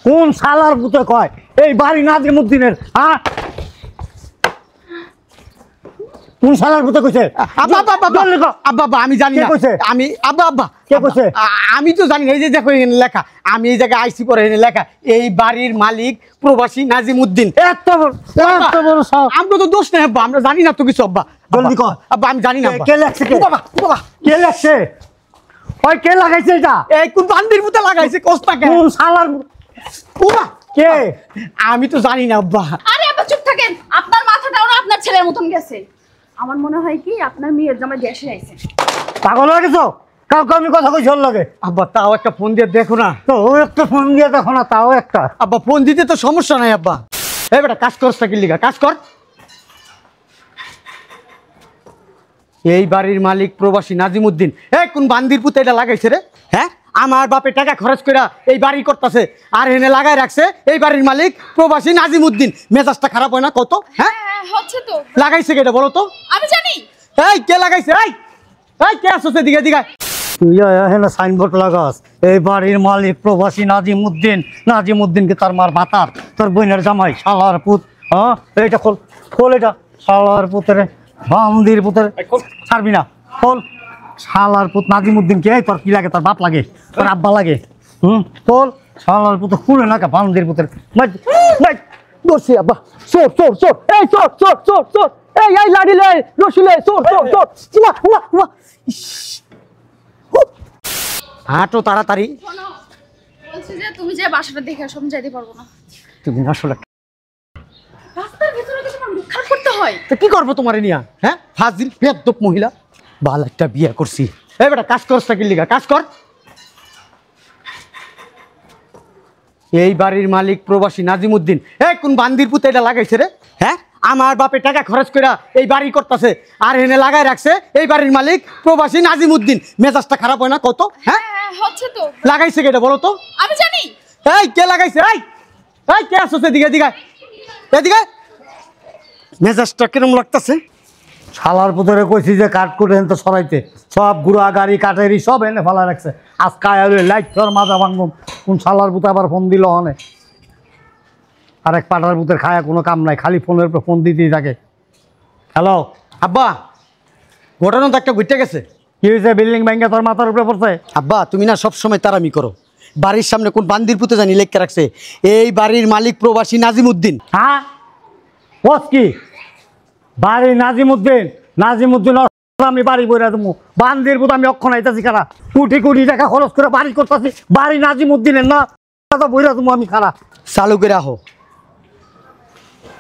কোন শালার পুতে কয় এই বাড়ি নাজিমউদ্দিনের? হ্যাঁ, কোন শালার পুতে কইছে? আব্বা আব্বা আমি জানি না। আমি আব্বা কে কইছে? আমি তো জানি না। এই যে দেখো এখানে লেখা, আমি এই জায়গায় আইসি পরে এখানে লেখা এই বাড়ির মালিক প্রবাসী নাজিমউদ্দিন। এত বড় সব আমরা তো দোষ নেই আব্বা, আমরা জানি না তো কিছু আব্বা। জলদি কর আব্বা আমি জানি না। কে লেখছে? বাবা কে লেখছে? ওই কে লাগাইছে এটা? এই কোন বান্দির মতো লাগাইছে কোস্তা কে? কোন শালার বাবা কে? আমি তো জানি না আব্বা। আরে আব্বা চুপ থাকেন, আপনার মাথাটাও না আপনার ছেলের মতন গেছে। আমার মনে হয় কি আপনার মেয়ের জামাই দেশে আইছে। পাগল হয়ে গেছো? কাউকে আমি কথা কই ঝোল লাগে? আব্বা তাও একটা ফোন দিয়ে দেখো না। তো ও একটা ফোন দিয়ে দেখো না, তাও একটা। আব্বা ফোন দিতে তো সমস্যা নাই আব্বা। এই বেটা কাজ করছ কি লিগা? কাজ কর। এই বাড়ির মালিক প্রবাসী নাজিমউদ্দিন। এই কোন বান্দির পুতে এটা লাগাইছে রে? হ্যাঁ, আমার বাপে টাকা খরচ করে এই বাড়ি করতেছে, আর এনে লাগাই রাখছে এই বাড়ির মালিক প্রবাসী নাজিমউদ্দিন। মেজাজটা খারাপ হয় না কত? হ্যাঁ হচ্ছে তো। লাগাইছে কেটা বলো তো? আমি জানি। এই কে লাগাইছে? এই কে আসছে দিকে দিকে? তুই এখানে সাইনবোর্ড লাগাস এই বাড়ির মালিক প্রবাসী নাজিমউদ্দিন। নাজিমউদ্দিনকে তার মার ভাতার, তোর বোনের জামাই শালার পুত। হ্যাঁ, এইটা খোল, খোল এটা। শালার পুতের বান্দির পুতের ছাড়বি না, খোল। শালার পুত নাজিমউদ্দিনকে তোর কি লাগে? তোর বাপ লাগে, তোর আব্বা লাগে? খোল। শালার পুত খুলে না কা বান্দির পুতের। দোষী আব্বা। চোর চোর চোর, এই চোর চোর চোর চোর, এই লাড়ি লে রশি লে, চোর চোর চোর। হাঁটো তাড়াতাড়ি। শোনো, বলছি যে তুমি যে বাসাটা দেখে আসো, আমি যাইতে পারবো না। তুমি আসলে রাস্তার ভিতরে তো তোমার মুখ খারাপ করতে হয়। তো কি করবো তোমার নিয়া? হ্যাঁ, ফাজিল বেয়াদব মহিলা। বাল একটা বিয়ে করছি। এই বেটা কাজ করছ কি লিগা? কাজ কর। এই বাড়ির মালিক প্রবাসী নাজিমউদ্দিন। এই কোন বান্দির পুতে এটা লাগাইছে রে? হ্যাঁ, আমার বাপে টাকা খরচ করে এই বাড়ি করতেছে, আর এনে লাগাই রাখছে এই বাড়ির মালিক প্রবাসী নাজিমউদ্দিন। মেজাজটা খারাপ হয় না কত? হ্যাঁ, হচ্ছে তো। লাগাইছে কেটা বলো তো? আমি জানি। এই কে লাগাইছে? এই কে আসছে দিকে দিকে এদিকে? মেজাজটা কিরম লাগতেছে? শালার পুতরে কইছি যে কাঠ কুটে এনে তো সরাইতে, সব গুড়া গাড়ি কাঠেরি সব এনে ফেলা রাখছে। আজ কায়ালে লাইট তোর মাজা ভাঙবো। কোন শালার পুতে আবার ফোন দিল অনে? আরেক পাটার পুতের খায়া কোনো কাম নাই, খালি ফোনের উপর ফোন দিতেই থাকে। হ্যালো আব্বা, ঘটনা তো একটা ঘটে গেছে। কি হয়েছে? বিল্ডিং ব্যাংকে তোর মাথার উপরে পড়ছে? আব্বা তুমি না সব সময় তারামি করো। বাড়ির সামনে কোন বান্দির পুতে জানি লেখকে রাখছে এই বাড়ির মালিক প্রবাসী নাজিমউদ্দিন। হ্যাঁ, বস কি বাড়ি নাজিমউদ্দিন? নাজিমউদ্দিন আমি বাড়ি বইরা দেবো। বান্দির পুত আমি অক্ষণ আইতাছি খারা, কোটি কোটি টাকা খরচ করে বাড়ি করতেছি। বাড়ি নাজিমউদ্দিনের না, বইরা দেবো আমি খারা। চালু করে আহো।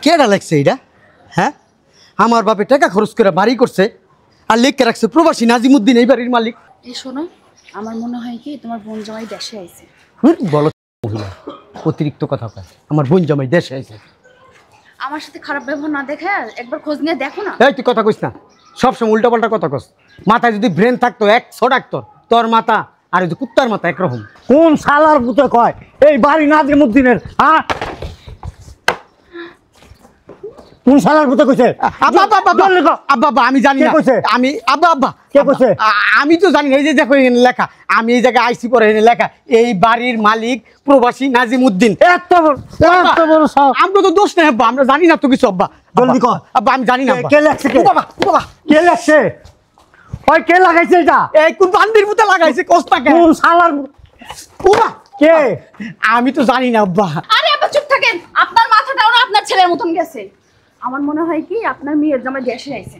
কেডা লাগছে এইটা? হ্যাঁ, আমার বাপে টাকা খরচ করে বাড়ি করছে, আর লেখকে রাখছে প্রবাসী নাজিমউদ্দিন এই বাড়ির মালিক। এই শোনো, আমার মনে হয় কি তোমার বোন জামাই দেশে আইছে। বলো মহিলা, অতিরিক্ত কথা কয়। আমার বোন জামাই দেশে আইছে। আমার সাথে খারাপ ব্যবহার না দেখে একবার খোঁজ নিয়ে দেখো না। এই তুই কথা কইস না, সবসময় উল্টাপাল্টা কথা কস। মাথায় যদি ব্রেন থাকতো 100 ডাক্তার, তোর মাথা আর এই যে কুত্তার মাথা একরকম। কোন শালার পুতে কয় এই বাড়ি নাজিমউদ্দিনের? হ্যাঁ, কোন শালার পুতে কইছে? আব্বা আমি জানি না। আমি আব্বা কে কইছে? আমি তো জানি না। এই যে দেখো এখানে লেখা, আমি এই জায়গায় আইসি পরে এখানে লেখা এই বাড়ির মালিক প্রবাসী নাজিমউদ্দিন। এত বড় সব আমরা তো দোষ নেই আব্বা, আমরা জানি না তো কিছু আব্বা। জলদি কর। আব্বা আমি জানি না। কে লেখছে? বাবা কে লেখছে? ওই কে লাগাইছে এটা? এই কোন বান্দির পুতে লাগাইছে কোস্তা কে? কোন শালার কে? আমি তো জানি না আব্বা। আরে আব্বা চুপ থাকেন, আপনার মাথাটাও না আপনার ছেলের মতন গেছে। আমার মনে হয় কি আপনার মেয়ের জামাই দেশে আইছে।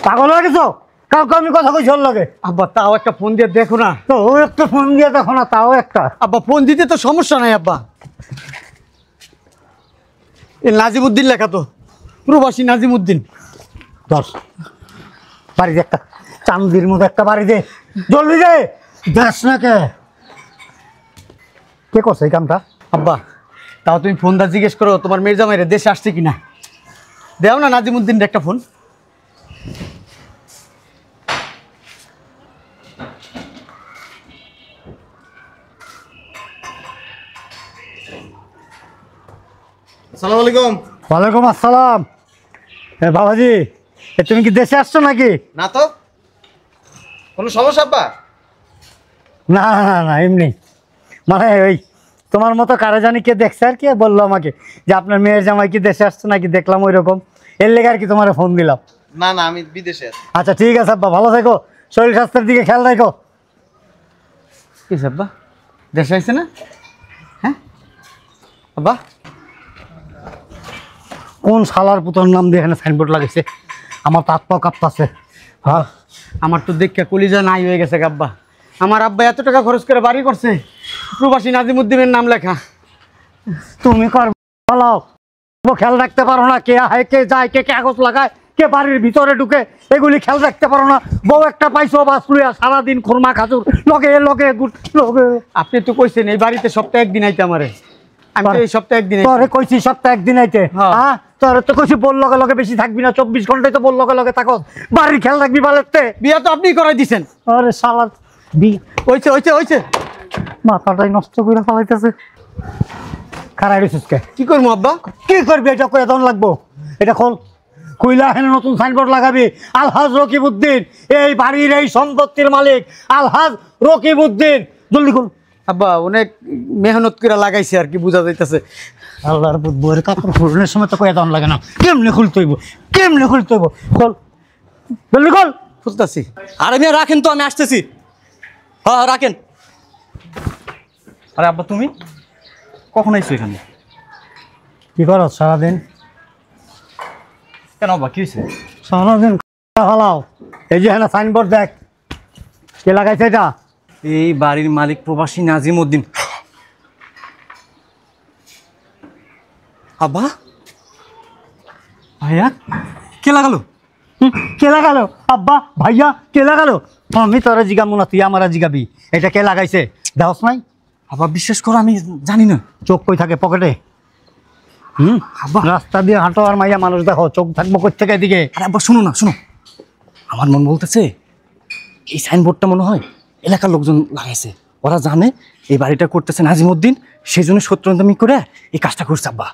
পাগল হয়ে গেছো? কাউকে আমি কথা কই ঝোল লাগে? আব্বা তাও একটা ফোন দিয়ে দেখো না। তো ও একটা ফোন দিয়ে দেখো না, তাও একটা। আব্বা ফোন দিতে তো সমস্যা নাই আব্বা। এ নাজিমউদ্দিন লেখা তো, প্রবাসী নাজিমউদ্দিন। ধর, বাড়ি দে একটা, চান্দির মতো একটা বাড়ি দে, জলদি দে। দেশ না কে করছে এই কামটা? আব্বা তাও তুমি ফোনটা জিজ্ঞেস করো তোমার মেয়ের জামাইরে দেশে আসছে কিনা। দেও না নাজিমউদ্দিনের একটা ফোন। আসসালামু আলাইকুম। ওয়ালাইকুম আসসালাম। বাবাজি, তুমি কি দেশে আসছো নাকি? না তো, কোনো সমস্যা আব্বা? না না না, এমনি মানে ওই তোমার মতো কারে জানি কে দেখছে আর কি বললো আমাকে যে আপনার মেয়ের জামাই কি দেশে আসছে নাকি, দেখলাম ওই রকম, এর লেগে আর কি তোমার ফোন দিলাম। না না, আমি বিদেশে আছি। আচ্ছা ঠিক আছে আব্বা, ভালো থেকো, শরীর স্বাস্থ্যের দিকে খেয়াল রাখো। কি আব্বা দেশে আইছে না? হ্যাঁ আব্বা, কোন শালার পুতর নাম দিয়ে এখানে সাইনবোর্ড লাগাইছে? আমার তো আত্মা কাঁপতাছে। হ্যাঁ, আমার তো দেখে কলিজা নাই হয়ে গেছে আব্বা। আমার আব্বা এত টাকা খরচ করে বাড়ি করছে, প্রবাসী নাজিমুদ্দিনের নাম লেখা। তুমি কর বলাও, খেয়াল রাখতে পারো না কে আয় কে যায়, কে কাগজ লাগায়, কে বাড়ির ভিতরে ঢুকে, এগুলি খেয়াল রাখতে পারো না। বউ একটা পাইছো বাসুরিয়া, সারাদিন খুরমা খাজুর লগে লগে লগে। আপনি তো কইছেন এই বাড়িতে সপ্তাহে একদিন আইতে আমারে, আমি তো এই সপ্তাহে একদিন তোরে কইছি সপ্তাহে একদিন আইতে। হ্যাঁ। হ্যাঁ, তোরে তো কইছি বল লগে লগে বেশি থাকবি না, 24 ঘন্টায় তো বল লগে লগে থাকো, বাড়ির খেয়াল রাখবি বালেতে। বিয়া তো আপনি করাই দিছেন। আরে শালা হইছে হইছে হইছে, মাথাটাই নষ্ট করে ফেলাইতেছে। খারাই রেছিস কে? কি করবো আব্বা? কি করবি? এটা কয়ে দন লাগবো, এটা খোল, কইলা হেন নতুন সাইনবোর্ড লাগাবি, আলহাজ রকিবউদ্দিন, এই বাড়ির এই সম্পত্তির মালিক আলহাজ রকিবউদ্দিন। জলদি খোল। আব্বা অনেক মেহনত করে লাগাইছে আর কি, বোঝা যাইতেছে। আল্লাহর বউয়ের কাপড় খুলনের সময় তো কয়ে দন লাগে না, কেমনে খুলতে হইব, কেমনে খুলতে হইব? খোল, জলদি খোল। খুলতাছি। আরে মিয়া রাখেন তো, আমি আসতেছি। হ্যাঁ রাখেন। আরে আব্বা তুমি কখন আইছো এখানে? কি করো সারাদিন? কেন আব্বা কি হয়েছে? সারাদিন ফালাও। এই যে হ্যাঁ সাইনবোর্ড দেখ, কে লাগাইছে এটা? এই বাড়ির মালিক প্রবাসী নাজিমউদ্দিন। আব্বা ভাইয়া কে লাগালো? কে লাগালো? আব্বা ভাইয়া কে লাগালো? আমি তোরা জিগামু না, তুই আমার জিগাবি। এটা কে লাগাইছে দেওস নাই? আব্বা বিশ্বাস করো আমি জানি না। চোখ কই থাকে? পকেটে। আব্বা রাস্তা দিয়ে হাঁটো আর মাইয়া মানুষ দেখো, চোখ থাকবো কই থেকে এদিকে? আরে আব্বা শোনো না, শোনো, আমার মন বলতেছে এই সাইনবোর্ডটা মনে হয় এলাকার লোকজন লাগাইছে। ওরা জানে এই বাড়িটা করতেছে নাজিমউদ্দিন, সেই জন্য সত্যি করে এই কাজটা করছে আব্বা।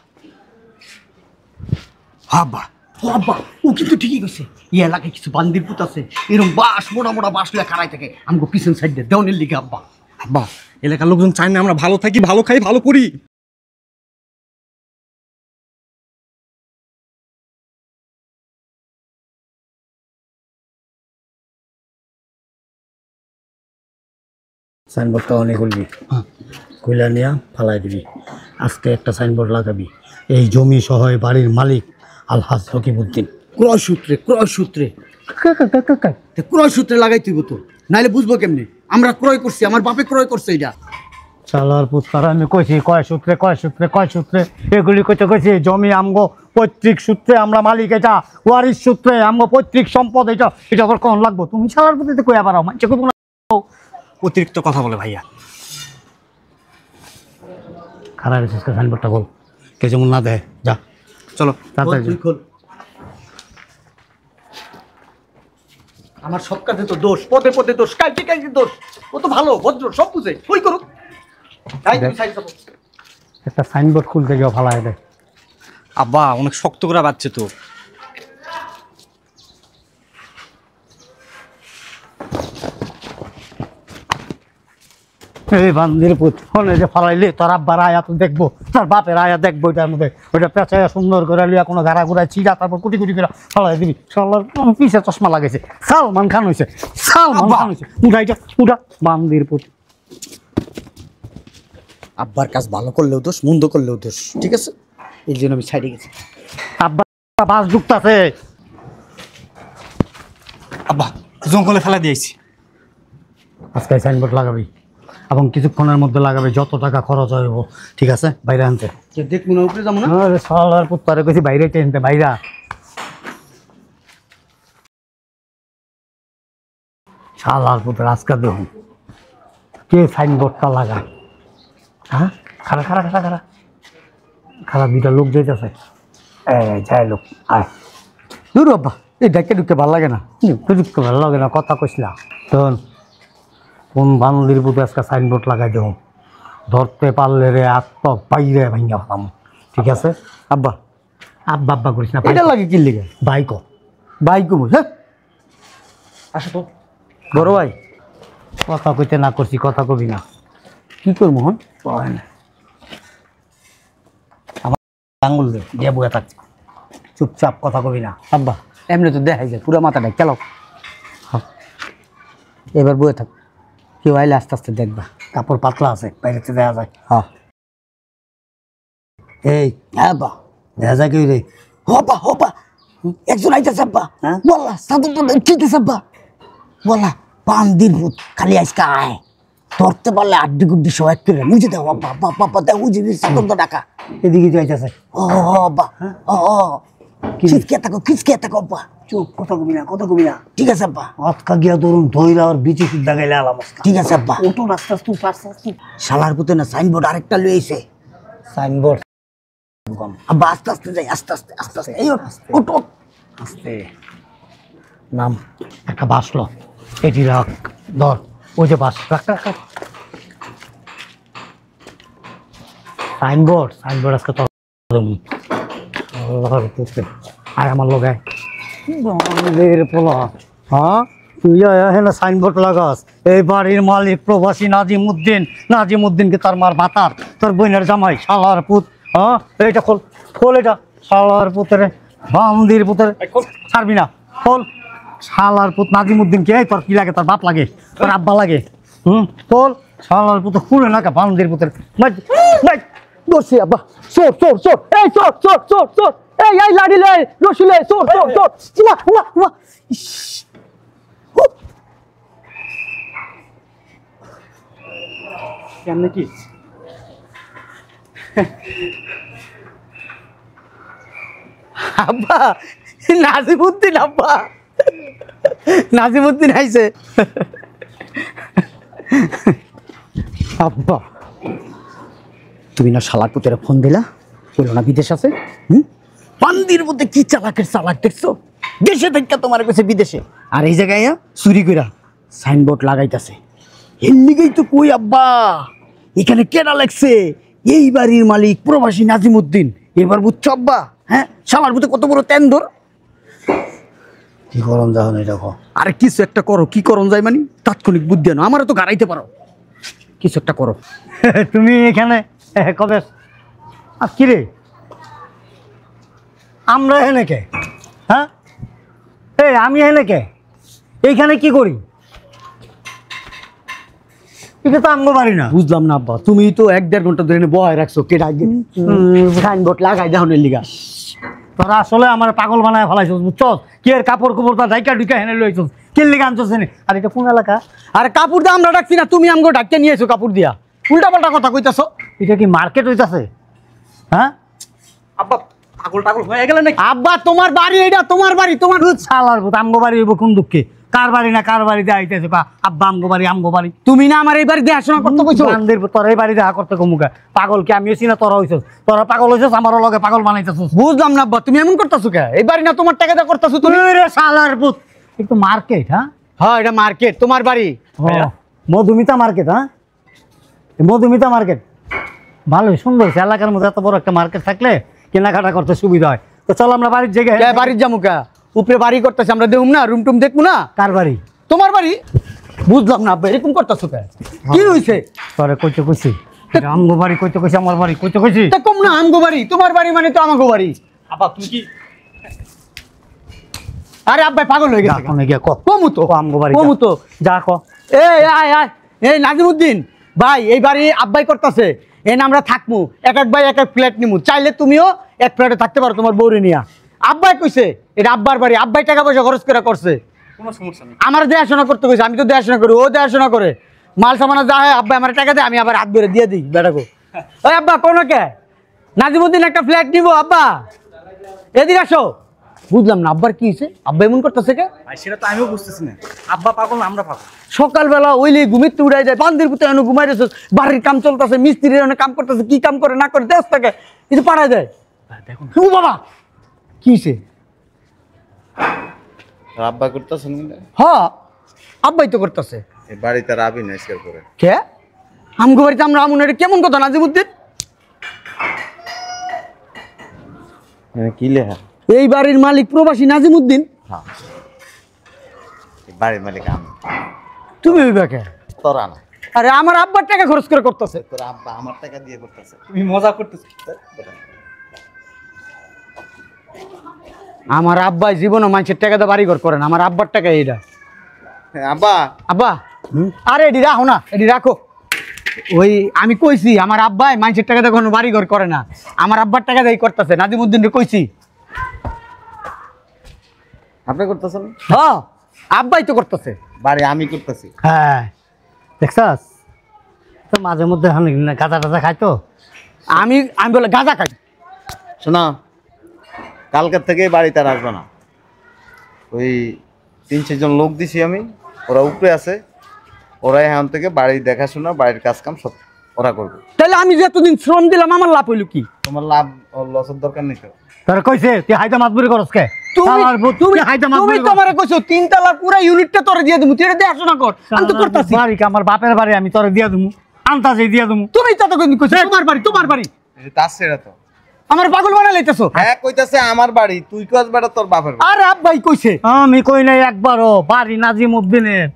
হ্যাঁ আব্বা। ও আব্বা, ও কিন্তু ঠিকই কইছে। এই এলাকায় কিছু বান্দির পুত আছে, এরকম বাঁশ মোটা মোটা বাঁশ লইয়া খাড়াই থাকে আমগো পিছন সাইড দিয়ে দেওয়ানের লিগে আব্বা। আব্বা এলাকার লোকজন চায় না আমরা ভালো থাকি, ভালো খাই, ভালো করি। সাইনবোর্ডটা অনেক খুলবি, খুলে নিয়ে ফালাই দিবি। আজকে একটা সাইনবোর্ড লাগাবি, এই জমি সহ এই বাড়ির মালিক আলহাজ রকিবউদ্দিন। ক্রয় সূত্রে ক্রয় সূত্রে ক্রয় সূত্রে লাগাই তুইব তো, নাইলে বুঝবো কেমনে আমরা ক্রয় করছি, আমার বাপে ক্রয় করছে এটা। চালার পুত্র আমি কইছি কয় সূত্রে কয় সূত্রে কয় সূত্রে, এগুলি কইতে কইছি জমি আমগো পৈতৃক সূত্রে, আমরা মালিক, এটা ওয়ারিশ সূত্রে আমগো পৈতৃক সম্পদ, এটা এটা আবার কখন লাগবো? তুমি চালার পুত্রিতে কই আবার মানছে কইব না? অতিরিক্ত কথা বলে ভাইয়া। খারাপ রেছিস সাইনবোর্ডটা বল, কে যেমন না দেয়। যা চলো তাড়াতাড়ি তুই খোল। আমার সব কাজে তো দোষ, পদে পদে দোষ, কাইতে কাইতে দোষ। ও তো ভালো ভদ্র, সব বুঝে, ওই করুক। তাই তুমি সাইড দাও। একটা সাইনবোর্ড খুলতে গিয়ে ফালাই দেয়। আব্বা অনেক শক্ত করে বাচ্ছে তো। এই বান্দির পুত ফোনে যে ফালাইলি, তোর আব্বার আয়া তো দেখবো, তোর বাপের আয়া দেখবো, এটার মধ্যে ওইটা পেঁচাইয়া সুন্দর করে লিয়া কোনো গাড়া গুড়ায় ছিঁড়া তারপর কুটি কুটি করে ফালাই দিবি। সালার পিছে চশমা লাগাইছে, সালমান খান হয়েছে, সালমান খান হয়েছে। উঠা এটা উঠা, বান্দির পুত। আব্বার কাজ ভালো করলেও দোষ, মন্দ করলেও দোষ, ঠিক আছে? এই জন্য আমি সাইডে গেছি। আব্বা বাস ঢুকতাছে। আব্বা জঙ্গলে ফেলা দিয়েছি। আজকে সাইনবোর্ড লাগাবি এবং কিছুক্ষণের মধ্যে লাগাবি, যত টাকা খরচ হইব, ঠিক আছে? বাইরে আনতে দেখ মনে উপরে যাবো না। আরে শালার পুত্তারে কইছি বাইরে টেনতে, বাইরা। শালার পুত্র আজকে দেখুন কে সাইনবোর্ডটা লাগায়। হ্যাঁ, খারা খারা খারা খারা খারা, দুইটা লোক যাইতেছে। যাই লোক আয়। দূর আব্বা, এই ডাকে ঢুকতে ভালো লাগে না। ঢুকতে ভালো লাগে না, কথা কইসলা। শোন, কোন বান্দির পুত্র আজকে সাইনবোর্ড লাগাই দেব, ধরতে পারলে রে আত্ম বাইরে ভাঙ্গা ফেলাম, ঠিক আছে? আব্বা আব্বা আব্বা করিস না, এটা লাগে কি লিগে? বাইক ভাই কমু, হ্যাঁ আসো তো বড় ভাই। কথা কইতে না করছি, কথা কবি না। কি করবো হন? আঙুল দে দিয়ে বয়ে থাক, চুপচাপ কথা কবি না। আব্বা এমনি তো দেখাই যায় পুরো মাথাটা কেন? এবার বয়ে থাক, কেউ আইলে আস্তে আস্তে দেখবা। কাপড় পাতলা আছে, বাইরেতে দেখা যায়। হ্যাঁ এই হ্যাঁ বা দেখা যায় কেউ রে? হবা হবা একজন আইতেছে আব্বা। হ্যাঁ? বললা সাধু তো খেতেছে আব্বা। বললা বান্দির ভূত খালি আজকে আয়, ধরতে পারলে আড্ডি গুড্ডি সব এক করে মুছে দাও আব্বা। আব্বা আব্বা দেখ উজি সাধু তো ডাকা। এদিকে যাইতেছে। ও আব্বা ও খিচকে থাকো আব্বা। চুপ, কথা কবি না, কথা কবি না। ঠিক আছে আব্বা, আজকা গিয়া ধরুন ধইরা আর বিচি সিদ্ধা গাইলে আলাম। ঠিক আছে আব্বা। ওটো আস্তে আস্তে আস্তে আস্তে। শালার পুতে না সাইনবোর্ড আরেকটা লইছে। সাইনবোর্ড আব্বা আস্তে আস্তে যাই, আস্তে আস্তে আস্তে আস্তে। এই ওট ওট আস্তে নাম। একটা বাসলো, এটি রাখ, ধর ওই যে বাস রাখ রাখ রাখ। সাইনবোর্ড সাইনবোর্ড আজকে তোর আর আমার লগায় পোলা। হ্যাঁ তুই এখানে সাইনবোর্ড লাগাস, এই বাড়ির মালিক প্রবাসী নাজিমুদ্দিন। নাজিমুদ্দিনকে তার মার ভাতার, তোর বোনের জামাই শালার পুত। হ্যাঁ এইটা খোল, খোল এটা। শালার পুতের বান্দির পুতের, ছাড়বি না, খোল। শালার পুত নাজিমুদ্দিনকে তোর কি লাগে? তোর বাপ লাগে, তোর আব্বা লাগে? খোল। শালার পুত খুলে না কা বান্দির পুতের। দোষী আব্বা। চোর চোর চোর, এই চোর চোর চোর চোর, এই লাড়ি লে রশি লে, চোর চোর চোর। উমা উমা উমা। কেমনে কি আব্বা নাজিমুদ্দিন, আব্বা নাজিমুদ্দিন আইছে। আব্বা তুমি না শালার পুতেরা ফোন দিলা, বলো না বিদেশ আছে। বান্দির মধ্যে কি চালাকের চালাক দেখছো? দেশে থেকে তোমার কাছে বিদেশে, আর এই জায়গায় চুরি কইরা সাইনবোর্ড লাগাইতেছে। এর লিগেই তো কই আব্বা, এখানে কেনা লাগছে এই বাড়ির মালিক প্রবাসী নাজিমুদ্দিন। এবার বুঝছো আব্বা? হ্যাঁ শালার পুতে কত বড় তেন্দর। কি করুন যখন এটা কো? আরে কিছু একটা করো। কি করণ যায় মানে? তাৎক্ষণিক বুদ্ধি আনো, আমারও তো গাড়াইতে পারো, কিছু একটা করো। তুমি এখানে কবে? আর কি রে আমরা এখানে কে? হ্যাঁ এই আমি এখানে কে? এইখানে কি করি? এটা তো আমগো বাড়ি না। বুঝলাম না আব্বা, তুমি তো 1-1.5 ঘন্টা ধরে বহায় রাখছো কেটা সাইনবোর্ড লাগাই দেওয়ার লিগা। তোরা আসলে আমার পাগল বানায় ফেলাইছিস, বুঝছস? কি এর কাপড় কুপড় তা জায়গা ঢুকা হেনে লইছস, কি লিগা আনছস এনে? আর এটা কোন এলাকা? আরে কাপড় দিয়ে আমরা ডাকছি না, তুমি আমগো ডাকতে নিয়ে এসো কাপড় দিয়া। উল্টা পাল্টা কথা কইতাছো। এটা কি মার্কেট হইতাছে? হ্যাঁ আব্বা পাগল টাগল হয়ে গেলে নাকি? আব্বা তোমার বাড়ি, এটা তোমার বাড়ি, তোমার। শালার ভূত, আমগো বাড়ি হইব কোন দুঃখে? কার বাড়ি না কার বাড়িতে আইতেছে? আব্বা আমগো বাড়ি, আমগো বাড়ি। তুমি না আমার এই বাড়ি দেখাশোনা করতে কইছো। বান্দির পুত, তোর এই বাড়ি দেখা করতে কমুকা। পাগল কি আমি না তোরা হইছস? তোরা পাগল হইছস, আমারও লগে পাগল বানাইতেছস। বুঝলাম না আব্বা, তুমি এমন করতেছো কে? এই বাড়ি না তোমার টাকা দিয়ে করতেছো তুমি। রে শালার পুত, একটু মার্কেট। হ্যাঁ হ্যাঁ এটা মার্কেট, তোমার বাড়ি। মধুমিতা মার্কেট। হ্যাঁ মধুমিতা মার্কেট ভালোই সুন্দর এলাকার মধ্যে এত বড় একটা মার্কেট থাকলে কেনাকাটা করতে সুবিধা হয়। তো চল আমরা বাড়ির জায়গায়। বাড়ির যাবো কা? উপরে বাড়ি করতেছে, আমরা দেখুম না? রুম টুম দেখবো না? কার বাড়ি? তোমার বাড়ি। বুঝলাম না আব্বা, এরকম করতেছো কে? কি হইছে? তোরে কইতে কইছি আমগো বাড়ি, কইতে কইছি আমার বাড়ি, কইতে কইছি। তা কম না, আমগো বাড়ি। তোমার বাড়ি মানে তো আমাগো বাড়ি। আব্বা তুমি কি আরে আব্বা পাগল হয়ে গেছে। ওখানে গিয়া ক কমু তো, আমগো বাড়ি কমু তো। যা ক। এই আয় আয়, এই নাজিমুদ্দিন ভাই, এই বাড়ি আব্বাই করতেছে। এনে আমরা থাকবো, এক এক ভাই এক এক ফ্ল্যাট নিমু। চাইলে তুমিও এক ফ্ল্যাটে থাকতে পারো তোমার বউরে নিয়া। আব্বাই কইছে এটা আব্বার বাড়ি, আব্বাই টাকা পয়সা খরচ করে করছে। কোনো সমস্যা নেই। আমার দেখাশোনা করতে কইছে, আমি তো দেখাশোনা করি, ও দেখাশোনা করে। মাল সামানা যা হয় আব্বাই আমার টাকা দেয়, আমি আবার হাত ধরে দিয়ে দিই বেটাকো। ওই আব্বা কোনো কে? নাজিমুদ্দিন একটা ফ্ল্যাট নিবো। আব্বা এদিকে আসো। বুঝলাম না আব্বার কি হয়েছে, আব্বা এমন করতেছে কে? ভাই সেটা তো আমিও বুঝতেছি না। আব্বা পাগল না আমরা পাগল? সকালবেলা ওইলি ঘুমিতে উড়াই যায়, বান্দির পুতে এনে ঘুমাই রেছে, বাড়ির কাম চলতেছে, মিস্ত্রির এনে কাম করতেছে, কি কাম করে না করে দেশ থাকে এটা পাড়ায় যায়। দেখুন ও বাবা কি হয়েছে? আব্বা করতেছেন হ্যাঁ আব্বাই তো করতেছে। এই বাড়িতে রাবি নাইস্কার করে কে? আমগো বাড়িতে আমরা আমুন, এটা কেমন কথা নাজিমুদ্দিন? কি লেখা? এই বাড়ির মালিক প্রবাসী নাজিমুদ্দিন। হ্যাঁ এই বাড়ির মালিক আমি। তুমি ওই বাকে? তোরা না, আরে আমার আব্বার টাকা খরচ করে করতেছে। তোর আব্বা আমার টাকা দিয়ে করতেছে। তুমি মজা করতেছো। আমার আব্বাই জীবনও মানুষের টাকাতে বাড়ি ঘর করেন, আমার আব্বার টাকা এইটা। আব্বা আব্বা আরে এটি রাখো না, এটি রাখো। ওই আমি কইছি আমার আব্বাই মানুষের টাকাতে কোনো বাড়ি ঘর করে না, আমার আব্বার টাকাতে এই করতেছে। নাজিমুদ্দিনকে কইছি। আপনি করতেছেন? হ্যাঁ আব্বাই তো করতেছে। বাড়ি আমি করতেছি। হ্যাঁ দেখছাস তো মাঝে মধ্যে গাঁজা টাজা খাই তো। আমি আমি বলে গাঁজা খাই। শোনা, কালকের থেকে বাড়িতে আর আসবে না। ওই 3-4 জন লোক দিছি আমি, ওরা উপরে আছে, ওরা এখান থেকে বাড়ি দেখাশোনা, বাড়ির কাজ কাম সব ওরা করবে। তাহলে আমি যে এতদিন শ্রম দিলাম আমার লাভ হইল কি? তোমার লাভ লসের দরকার নেই তো। তোর কইছে তুই হাইটা মাতবুরি করস কে? তুমি তো আমারে কইছো 3 তলা পুরো ইউনিটটা তোরে দিয়ে দিমু, তুই এটা দেখাশোনা কর। আমি তো করতাছি। বাড়ি আমার বাপের বাড়ি, আমি তোরে দিয়া দিমু, আনতাজে দিয়া দিমু। তুমি তো কইছো তোমার বাড়ি এই তার ছেড়ে তো আমার পাগল বানাই লাইতেছো। হ্যাঁ কইতাছে আমার বাড়ি, তুই কস বেটা তোর বাপের বাড়ি। আরে আব্বাই কইছে। আমি কই নাই একবারও বাড়ি নাজিমউদ্দিনের।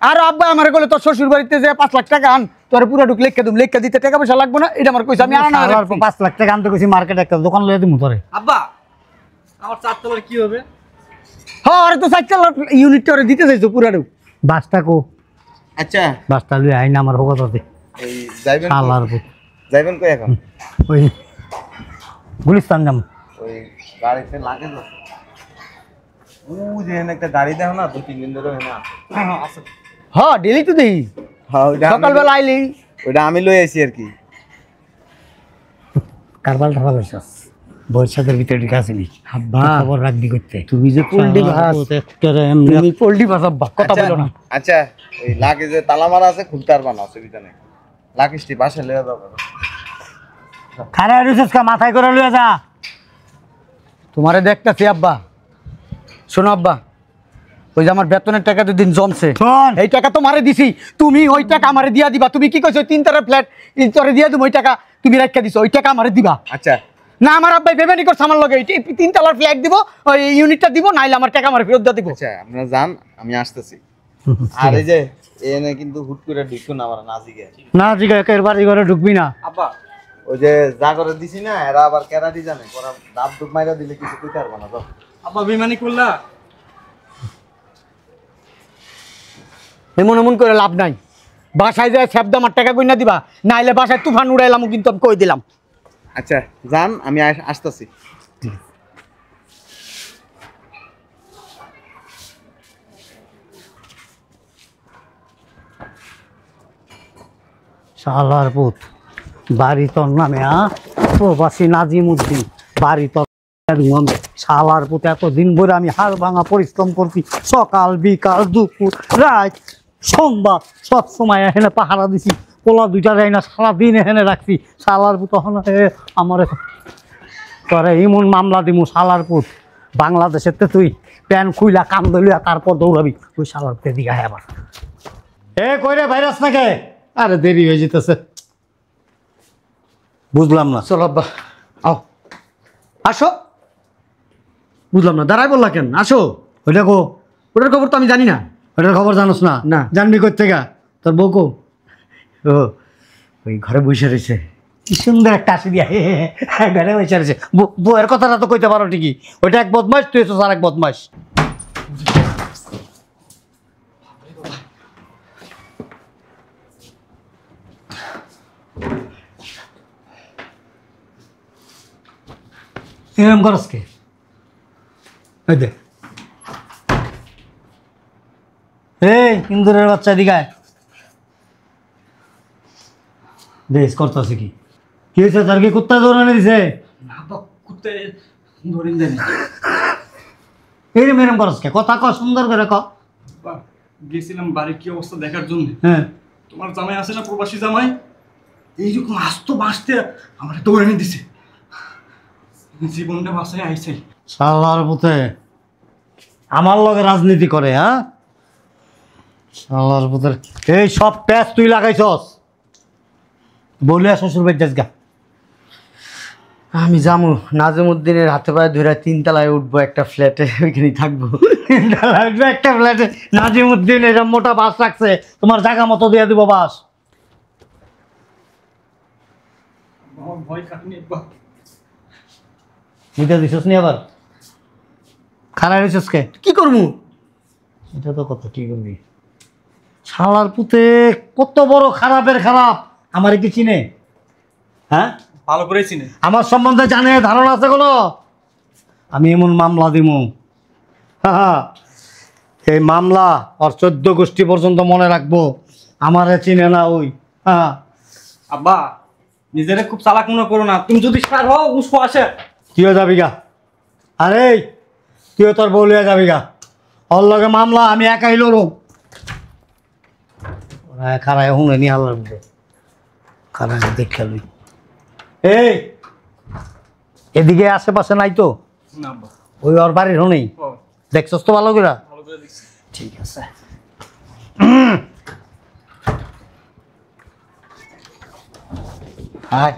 আর আব্বা আমারে কইলে তোর শ্বশুর বাড়িতে যে 5 লাখ টাকা আন, তোরে পুরো ঢুক লেখা দিম, লেখা দিতে টাকা পয়সা লাগবে না, এটা আমার কইছে। আমি আনা 5 লাখ টাকা আনতে কইছি, মার্কেটে একটা দোকান লইয়া দিমু তোরে। আব্বা আমার 4 তলার কি হবে? হ্যাঁ আরে তো 4 তলা ইউনিটটা ওরে দিতে চাইছো পুরো ঢুক। বাসটা কো, আচ্ছা বাসটা লই আইনা আমার ভগততে এই যাইবেন কই? শালার পুত। যাইবেন কই এখন? ওই গুলিস্তান যাম। ওই গাড়িতে লাগে না ও যে এখানে একটা গাড়ি দেখো না, 2-3 দিন ধরে এখানে আছে। হ্যাঁ ডেলি তো দেই, হ্যাঁ সকালবেলা আইলি। ওইটা আমি লই আইছি আর কি। কারবাল ঢাকা লইছস বর্ষাদের ভিতরে ঢুকে আসিনি। আব্বা খবর রাখবি করতে তুমি যে পোল্ট্রি ভাস, তুমি পোল্ট্রি ভাস আব্বা, কথা বলো না। আচ্ছা ওই লাগে যে তালা মারা আছে, খুলতে পারবা না, অসুবিধা নেই। লাকিসটি বাসা লইয়া যাবো। খারা রইছস কা, মাথায় করে লইয়া যা। তোমারে দেখতাছি আব্বা। শোনো আব্বা, ওই যে আমার বেতনের টাকা দিন জমছে, শোন এই টাকা তোমারে দিছি, তুমি ওই টাকা আমারে দিয়া দিবা। তুমি কি কইছো 3 তলার ফ্ল্যাট তোরে দিয়া দিম, ওই টাকা তুমি রাখা দিছো, ওই টাকা আমারে দিবা। আচ্ছা না আমার আব্বাই বেমানি করছে আমার লগে, 3 তলার ফ্ল্যাট দিব, ওই ইউনিটটা দিব, নাইলে আমার টাকা আমার ফেরত দিয়ে দিব। আচ্ছা আপনারা যান, আমি আসতেছি। আর এই যে এনে কিন্তু হুট করে ঢুকতো না, আমার নাজিকে না জিগা একের বাড়ি ঘরে ঢুকবি না। আব্বা ওই যে যা করে দিছি না, এরা আবার কেরা দি জানে, ওরা দাব দুব মাইরা দিলে কিছু কইতে পারবো না তো। আব্বা বেমানি করলা? এমন এমন করে লাভ নাই, বাসায় যায় স্যাবদা আমার টাকা কইনা দিবা, নাইলে বাসায় তুফান উড়াইলাম, কিন্তু আমি কই দিলাম। আচ্ছা যান, আমি আসতেছি। শালার পুত, বাড়ি তোর নামে প্রবাসী নাজিমউদ্দিন, বাড়ি তোর শালার পুত। এতদিন ধরে আমি হাড় ভাঙা পরিশ্রম করছি, সকাল বিকাল দুপুর রাত সন্ধ্যা সব সময় এখানে পাহারা দিছি, পোলা 2টা যাই না, সারাদিন এখানে রাখছি। শালার পুত তখন আমার তোরে এমন মামলা দিমু শালার পুত, বাংলাদেশের তো তুই প্যান খুইলা কাম দলিয়া তারপর দৌড়াবি। ওই শালার পুতের দিকে আয় আবার। এ কইরে ভাইরাস নাকি? আরে দেরি হয়ে যেতেছে, বুঝলাম না। চলো আব্বা আও, আসো। বুঝলাম না, দাঁড়াই বললা কেন? আসো। ওইটা কো, ওটার খবর তো আমি জানি না। ওইটার খবর জানোস না? না। জানবি কই থেকে? তোর বউ কো? ও ওই ঘরে বসে রয়েছে। কি সুন্দর একটা হাসি দিয়া ঘরে বসে রয়েছে। বউয়ের কথাটা তো কইতে পারো ঠিকই, ওইটা এক বদমাস, তুই এসেছ আর এক বদমাস। এরম করস কে? এই দে, এই ইন্দুরের বাচ্চা দিঘায় বেশ করতেছে কি? কি হয়েছে? তার কি কুত্তা দৌড়ানো দিছে? না আব্বা কুত্তে ধরেন জানি। এরম এরম করস কে? কথা ক, সুন্দর করে ক। আব্বা গেছিলাম বাড়ির কি অবস্থা দেখার জন্য। হ্যাঁ, তোমার জামাই আছে না, প্রবাসী জামাই, এইরকম আস্ত বাঁচতে আমার দৌড়ানি দিছে। জীবনটা বাঁচাই আইসাই। শালার পুতে আমার লগে রাজনীতি করে। হ্যাঁ, শালার পুতের এই সব প্যাচ তুই লাগাইছস, বলে শ্বশুর বাড়ি যাস গা। আমি যাবো নাজিমউদ্দিনের হাতে পায়ে ধরে 3 তলায় উঠবো, একটা ফ্ল্যাটে, ওইখানেই থাকবো। একটা ফ্ল্যাটে নাজিমউদ্দিন এরকম মোটা বাস রাখছে, তোমার জায়গা মতো দিয়ে দিব বাস। আমার ভয় কাটনি আব্বা। বুঝতে দিছিস নি আবার? খারাপ হয়েছিস কে? কি করবো? এটা তো কত কি করবি? শালার পুতে কত বড় খারাপের খারাপ, আমার কি চিনে? হ্যাঁ, ভালো করেই চিনে। আমার সম্বন্ধে জানে, ধারণা আছে কোনো? আমি এমন মামলা দিমু, হ্যাঁ, এই মামলা আর 14 গোষ্ঠী পর্যন্ত মনে রাখবো। আমারে চিনে না ওই, হ্যাঁ। আব্বা নিজেরে খুব চালাক মনে করো না, তুমি যদি সার হও উস্কো আসে। তুইও যাবি গা, আরে তুইও তোর বউ লিয়া যাবি গা। ওর লগে মামলা, আমি একাই লড়ব। খারায় হুনে নি আল্লাহর মধ্যে খারায় দেখে লই। এই এদিকে আশেপাশে নাই তো? না আব্বা, ওই ওর বাড়ির হুনেই ও দেখছস তো ভালো করে? ভালো করে দেখছি। ঠিক আছে। আয়